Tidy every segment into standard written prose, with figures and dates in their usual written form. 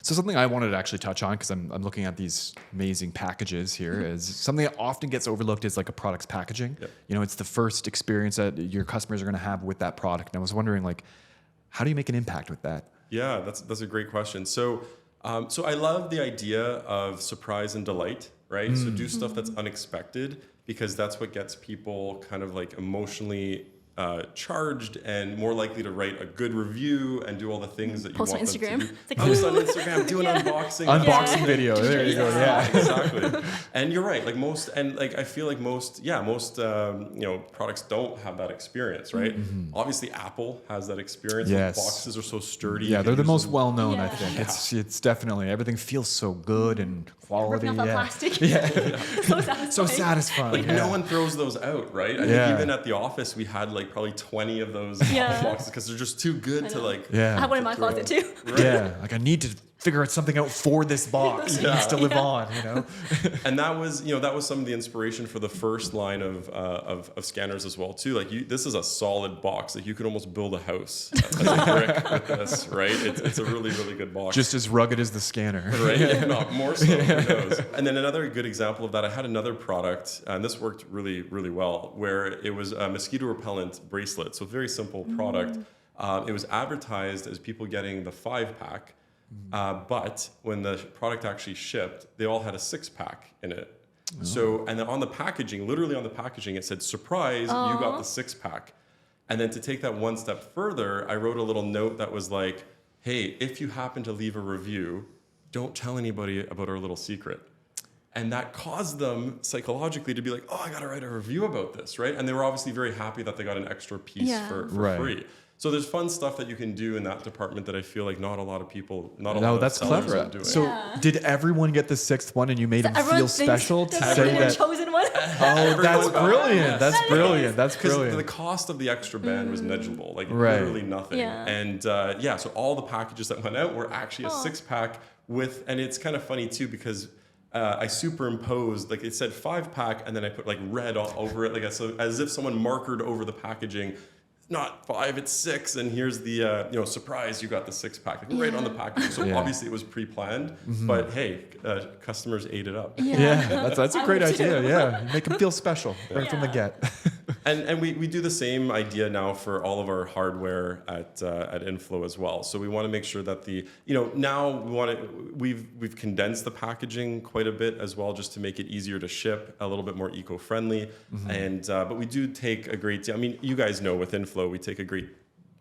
So something I wanted to actually touch on, because I'm looking at these amazing packages here, is something that often gets overlooked is like a product's packaging. Yep. You know, it's the first experience that your customers are going to have with that product. And I was wondering, like, how do you make an impact with that? Yeah, that's a great question. So I love the idea of surprise and delight, right? So do stuff that's unexpected, because that's what gets people kind of like emotionally charged and more likely to write a good review and do all the things that you Post on want them Instagram. to do. It's like, Post on Instagram, do an unboxing. Unboxing video. There you go. Yeah. Exactly. And you're right. Like I feel like most products don't have that experience, right? Obviously, Apple has that experience. Yes. The boxes are so sturdy. Yeah, You they're can the use most them. well-known, I Yeah. think. It's definitely, everything feels so good and quality. ripping off that Yeah. plastic. Yeah. So satisfying. So satisfying. Like yeah. no one throws those out, right? I Yeah. think even at the office we had like probably 20 of those Yeah. boxes because they're just too good to know. like. Yeah. I have one in my throw closet out. too. Right? Yeah, like I need to figure out something out for this box. It needs to live on, you know? And that was some of the inspiration for the first line of scanners as well too. Like this is a solid box. Like you could almost build a house as a brick with this, right? It's a really, really good box. Just as rugged as the scanner. Right, if not more so, who knows? And then another good example of that, I had another product, and this worked really, really well, where it was a mosquito repellent bracelet. So very simple product. It was advertised as people getting the 5-pack, but when the product actually shipped, they all had a 6-pack in it. So, and then on the packaging, literally on the packaging, it said, "Surprise, you got the 6-pack." And then to take that one step further, I wrote a little note that was like, "Hey, if you happen to leave a review, don't tell anybody about our little secret." And that caused them psychologically to be like, "Oh, I got to write a review about this," right? And they were obviously very happy that they got an extra piece Yeah. for Right. free. So there's fun stuff that you can do in that department that I feel like not a lot of people, not a lot No, of that's sellers clever. are doing. So Yeah. did everyone get the 6th one and you made them Everyone feel thinks special to they're say the that? chosen one. Oh, that's got it. brilliant. That's That is. brilliant. That's Because the brilliant. cost of the extra band was negligible, like Right. literally nothing. Yeah. And so all the packages that went out were actually a 6-pack with, and it's kind of funny too because I superimposed, like it said 5-pack, and then I put like red all over it, like as if someone markered over the packaging. Not 5, it's 6, and here's the surprise, you got the 6-pack, like right on the packaging. So Yeah. obviously it was pre-planned, but hey, customers ate it up. Yeah, that's a I great would too. idea. Yeah, make them feel special right from the Yeah. get. And we do the same idea now for all of our hardware at inFlow as well. So we want to make sure that now we've condensed the packaging quite a bit as well, just to make it easier to ship, a little bit more eco-friendly. And but we do take a great deal. I mean, you guys know with inFlow we take a great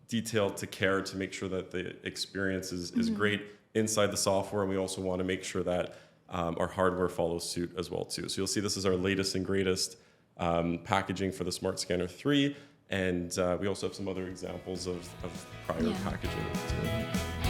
detail to care to make sure that the experience is great inside the software, and we also want to make sure that our hardware follows suit as well too. So you'll see this is our latest and greatest packaging for the Smart Scanner 3, and we also have some other examples of prior packaging too.